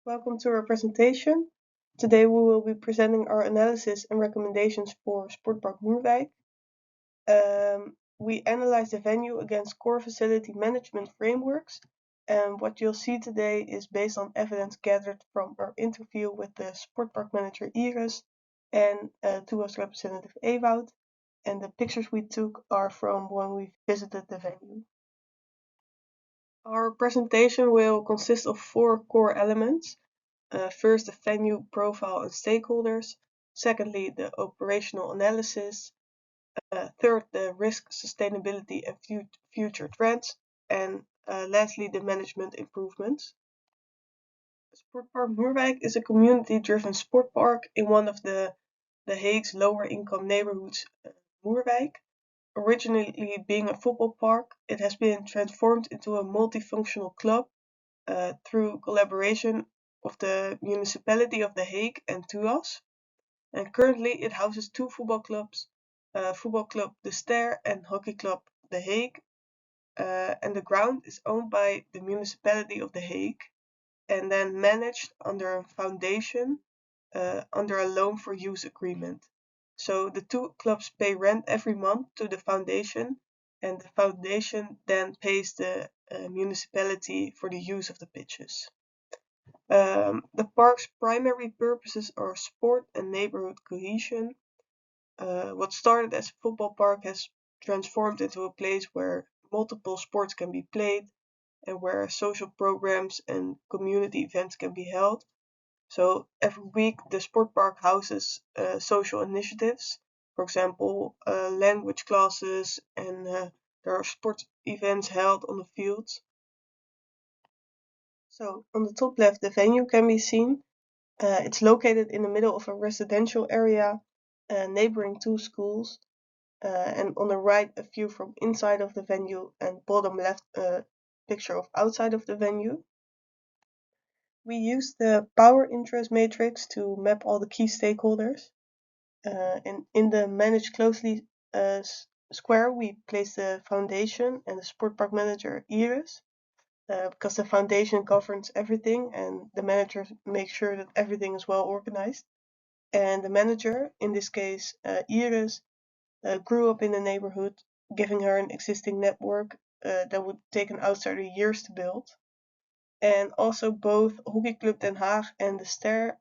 Welcome to our presentation. Today we will be presenting our analysis and recommendations for Sportpark Moerwijk. We analyze the venue against core facility management frameworks, and what you'll see today is based on evidence gathered from our interview with the Sportpark manager Iris and TUA's representative Ewout, and the pictures we took are from when we visited the venue. Our presentation will consist of 4 core elements. First, the venue profile and stakeholders. Secondly, the operational analysis. Third, the risk, sustainability, and future trends. And lastly, the management improvements. Sportpark Moerwijk is a community-driven sport park in one of the Hague's lower-income neighborhoods, Moerwijk. Originally being a football park, it has been transformed into a multifunctional club through collaboration of the municipality of The Hague and TUAS. And currently it houses 2 football clubs, Football Club De Ster and Hockey Club The Hague. And the ground is owned by the municipality of The Hague and then managed under a foundation under a loan for use agreement. So the 2 clubs pay rent every month to the foundation, and the foundation then pays the municipality for the use of the pitches. The park's primary purposes are sport and neighborhood cohesion. What started as a football park has transformed into a place where multiple sports can be played and where social programs and community events can be held. So every week the sport park houses social initiatives, for example, language classes, and there are sports events held on the fields. So on the top left, the venue can be seen. It's located in the middle of a residential area, neighboring 2 schools. And on the right, a view from inside of the venue, and bottom left, a picture of outside of the venue. We used the power interest matrix to map all the key stakeholders. And in the manage closely square, we placed the foundation and the sport park manager Iris, because the foundation governs everything and the manager makes sure that everything is well organized. And the manager, in this case Iris, grew up in the neighborhood, giving her an existing network that would take an outsider years to build. And also both Hockey Club Den Haag and the Ster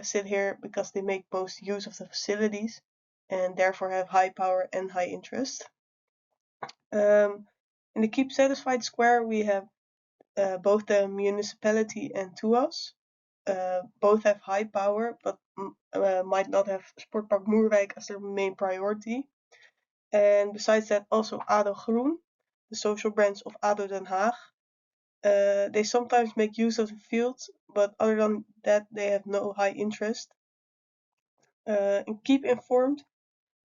sit here because they make most use of the facilities and therefore have high power and high interest. In the Keep Satisfied square, we have both the municipality and TUAS. Both have high power, but might not have Sportpark Moerwijk as their main priority. And besides that, also ADO Groen, the social branch of ADO Den Haag. They sometimes make use of the fields, but other than that, they have no high interest. In Keep Informed,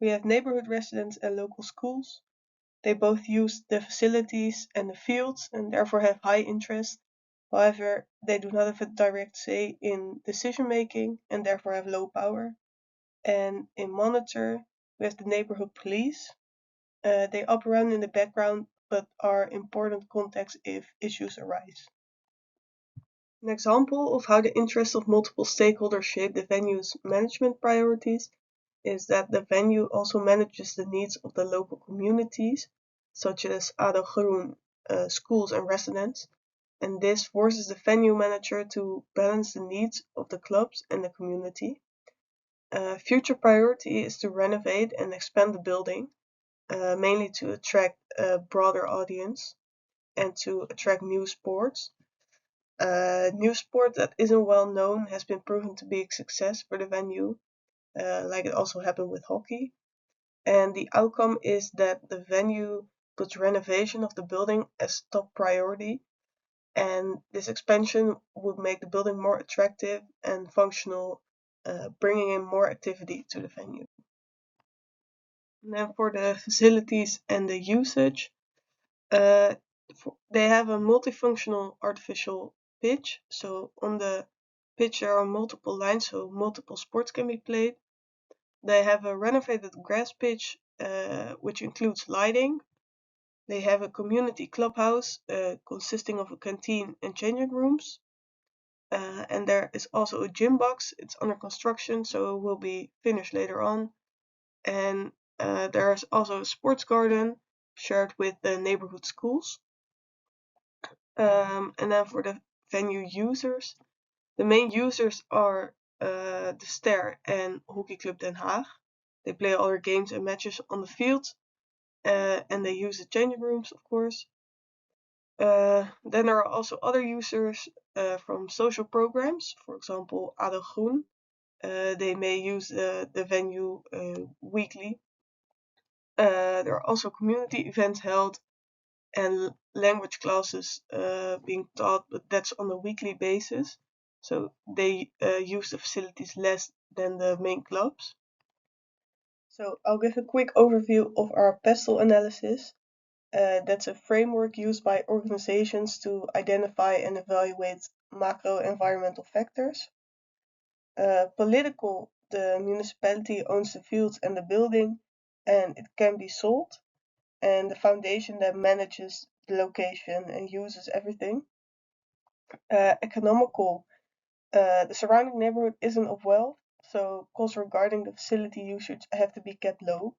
we have neighborhood residents and local schools. They both use the facilities and the fields and therefore have high interest. However, they do not have a direct say in decision making and therefore have low power. And in Monitor, we have the neighborhood police. They operate in the background but are important contacts if issues arise. An example of how the interests of multiple stakeholders shape the venue's management priorities is that the venue also manages the needs of the local communities, such as ADO Groen, schools and residents, and this forces the venue manager to balance the needs of the clubs and the community. Future priority is to renovate and expand the building, mainly to attract a broader audience and to attract new sports. New sport that isn't well known has been proven to be a success for the venue, like it also happened with hockey. And the outcome is that the venue puts renovation of the building as top priority, and this expansion would make the building more attractive and functional, bringing in more activity to the venue. And then for the facilities and the usage, they have a multifunctional artificial pitch. So on the pitch there are multiple lines, so multiple sports can be played. They have a renovated grass pitch, which includes lighting. They have a community clubhouse consisting of a canteen and changing rooms. and there is also a gym box. It's under construction, so it will be finished later on. And there's also a sports garden shared with the neighborhood schools. And then for the venue users, the main users are the Ster and Hockey Club Den Haag. They play all their games and matches on the field, and they use the changing rooms, of course. Then there are also other users from social programs, for example, ADO Groen. They may use the venue weekly. There are also community events held and language classes being taught, but that's on a weekly basis. So they use the facilities less than the main clubs. So I'll give a quick overview of our PESTEL analysis. That's a framework used by organizations to identify and evaluate macro environmental factors. Political, the municipality owns the fields and the building, and it can be sold. And the foundation that manages the location and uses everything. Economical, the surrounding neighborhood isn't of wealth, so costs regarding the facility usage have to be kept low.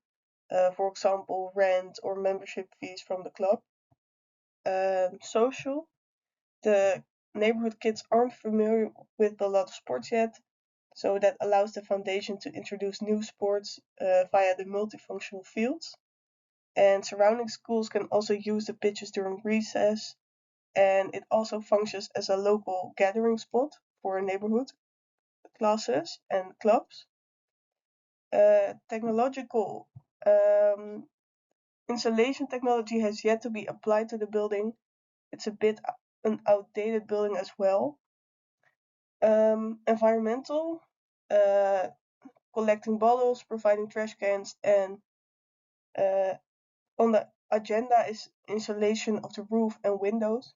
For example, rent or membership fees from the club. Social, the neighborhood kids aren't familiar with a lot of sports yet, so that allows the foundation to introduce new sports via the multifunctional fields. And surrounding schools can also use the pitches during recess, and it also functions as a local gathering spot for neighborhood classes and clubs. Technological, insulation technology has yet to be applied to the building. It's a bit an outdated building as well. Environmental, collecting bottles, providing trash cans, and on the agenda is insulation of the roof and windows.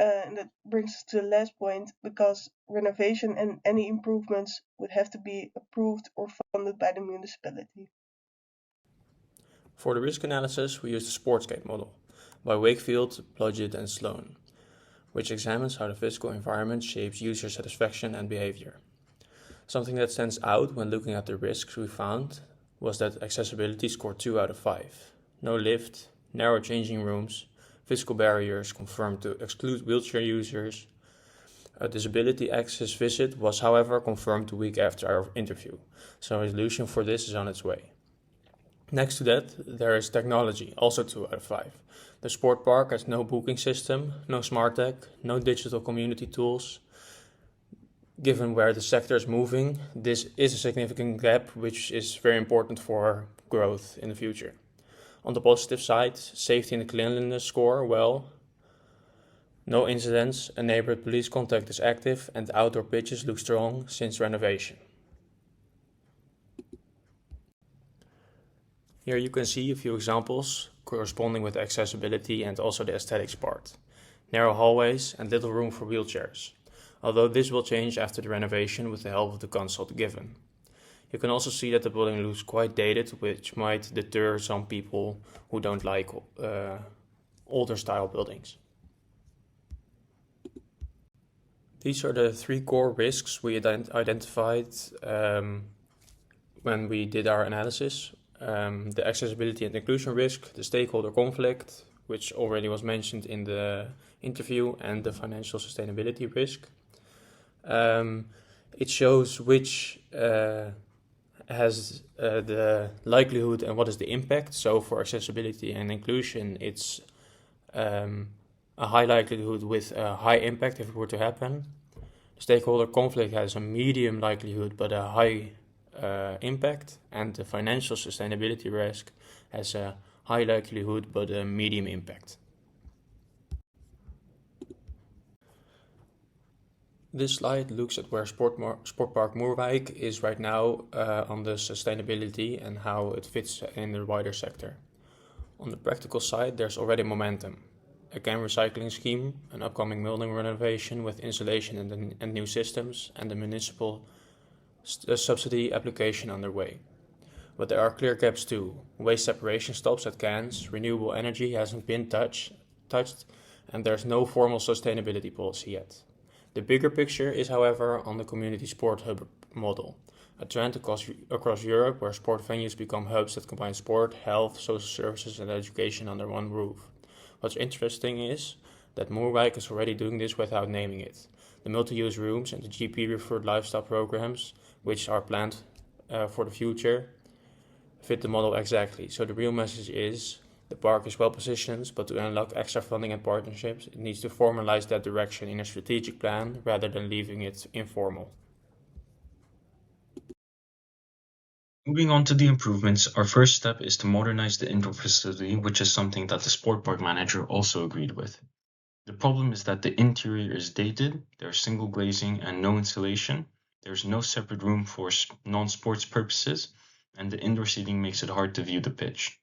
And that brings us to the last point, because renovation and any improvements would have to be approved or funded by the municipality. For the risk analysis, we used the Sportscape model by Wakefield, Blodgett, and Sloan, which examines how the physical environment shapes user satisfaction and behavior. Something that stands out when looking at the risks we found was that accessibility scored 2 out of 5. No lift, narrow changing rooms, physical barriers confirmed to exclude wheelchair users. A disability access visit was, however, confirmed a week after our interview, so a resolution for this is on its way. Next to that, there is technology, also 2 out of 5. The sport park has no booking system, no smart tech, no digital community tools. Given where the sector is moving, this is a significant gap which is very important for growth in the future. On the positive side, safety and cleanliness score well. No incidents, a neighborhood police contact is active, and outdoor pitches look strong since renovation. Here you can see a few examples corresponding with accessibility and also the aesthetics part. Narrow hallways and little room for wheelchairs, although this will change after the renovation with the help of the consult given. You can also see that the building looks quite dated, which might deter some people who don't like older style buildings. These are the 3 core risks we identified when we did our analysis. The accessibility and inclusion risk, the stakeholder conflict, which already was mentioned in the interview, and the financial sustainability risk. It shows which has the likelihood and what is the impact. So for accessibility and inclusion, it's a high likelihood with a high impact if it were to happen. The stakeholder conflict has a medium likelihood but a high impact, and the financial sustainability risk has a high likelihood but a medium impact. This slide looks at where Sportpark Moerwijk is right now on the sustainability and how it fits in the wider sector. On the practical side, there's already momentum. A can recycling scheme, an upcoming building renovation with insulation and new systems, and the municipal subsidy application underway. But there are clear gaps too. Waste separation stops at cans, renewable energy hasn't been touched, and there's no formal sustainability policy yet. The bigger picture is, however, on the community sport hub model, a trend across Europe where sport venues become hubs that combine sport, health, social services, and education under one roof. What's interesting is that Moerwijk is already doing this without naming it. The multi-use rooms and the GP-referred lifestyle programs, which are planned for the future, fit the model exactly. So the real message is the park is well positioned, but to unlock extra funding and partnerships, it needs to formalize that direction in a strategic plan rather than leaving it informal. Moving on to the improvements, our first step is to modernize the indoor facility, which is something that the sport park manager also agreed with. The problem is that the interior is dated, there's single glazing and no insulation, there's no separate room for non-sports purposes, and the indoor seating makes it hard to view the pitch.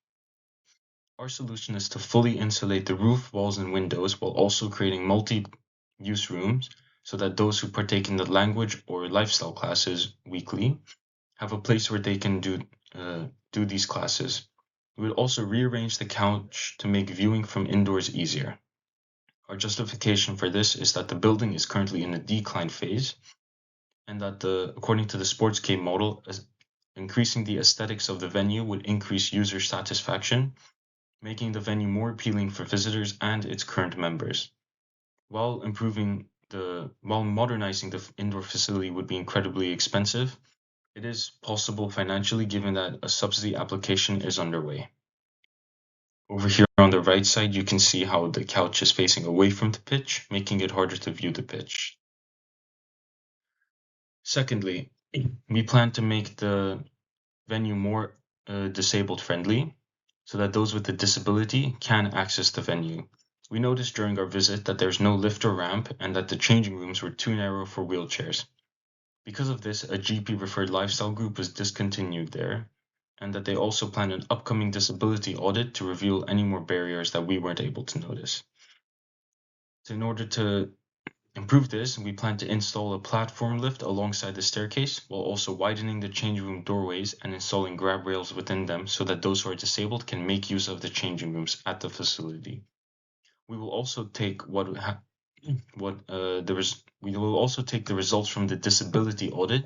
Our solution is to fully insulate the roof, walls, and windows while also creating multi-use rooms so that those who partake in the language or lifestyle classes weekly have a place where they can do these classes. We would also rearrange the couch to make viewing from indoors easier. Our justification for this is that the building is currently in a decline phase and that according to the sportscape model, increasing the aesthetics of the venue would increase user satisfaction, making the venue more appealing for visitors and its current members. While modernizing the indoor facility would be incredibly expensive, it is possible financially given that a subsidy application is underway. Over here on the right side, you can see how the couch is facing away from the pitch, making it harder to view the pitch. Secondly, we plan to make the venue more disabled friendly so that those with a disability can access the venue. We noticed during our visit that there's no lift or ramp and that the changing rooms were too narrow for wheelchairs. Because of this, a GP-referred lifestyle group was discontinued there, and that they also plan an upcoming disability audit to reveal any more barriers that we weren't able to notice. So in order to improve this, we plan to install a platform lift alongside the staircase, while also widening the changing room doorways and installing grab rails within them so that those who are disabled can make use of the changing rooms at the facility. We will also take the results from the disability audit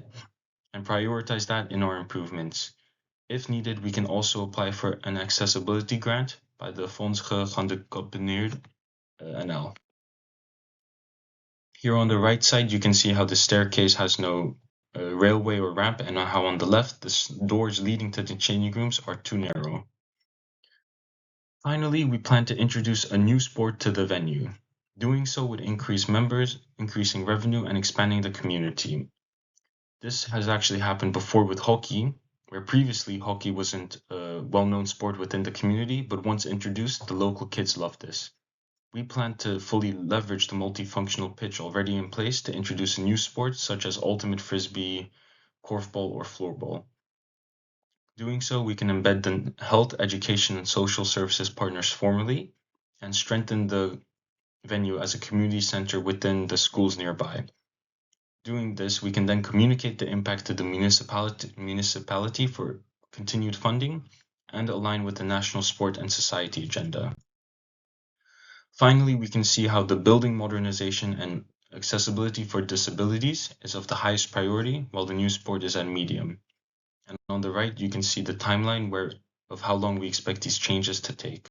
and prioritize that in our improvements. If needed, we can also apply for an accessibility grant by the Fonds Gehandicapteerd NL. Here on the right side, you can see how the staircase has no railway or ramp, and how on the left, the doors leading to the changing rooms are too narrow. Finally, we plan to introduce a new sport to the venue. Doing so would increase members, increasing revenue, and expanding the community. This has actually happened before with hockey, where previously hockey wasn't a well-known sport within the community, but once introduced, the local kids loved this. We plan to fully leverage the multifunctional pitch already in place to introduce a new sport such as ultimate frisbee, korfball, or floorball. Doing so, we can embed the health, education, and social services partners formally and strengthen the venue as a community center within the schools nearby. Doing this, we can then communicate the impact to the municipality for continued funding and align with the national sport and society agenda. Finally, we can see how the building modernization and accessibility for disabilities is of the highest priority, while the new sport is at medium. And on the right, you can see the timeline of how long we expect these changes to take.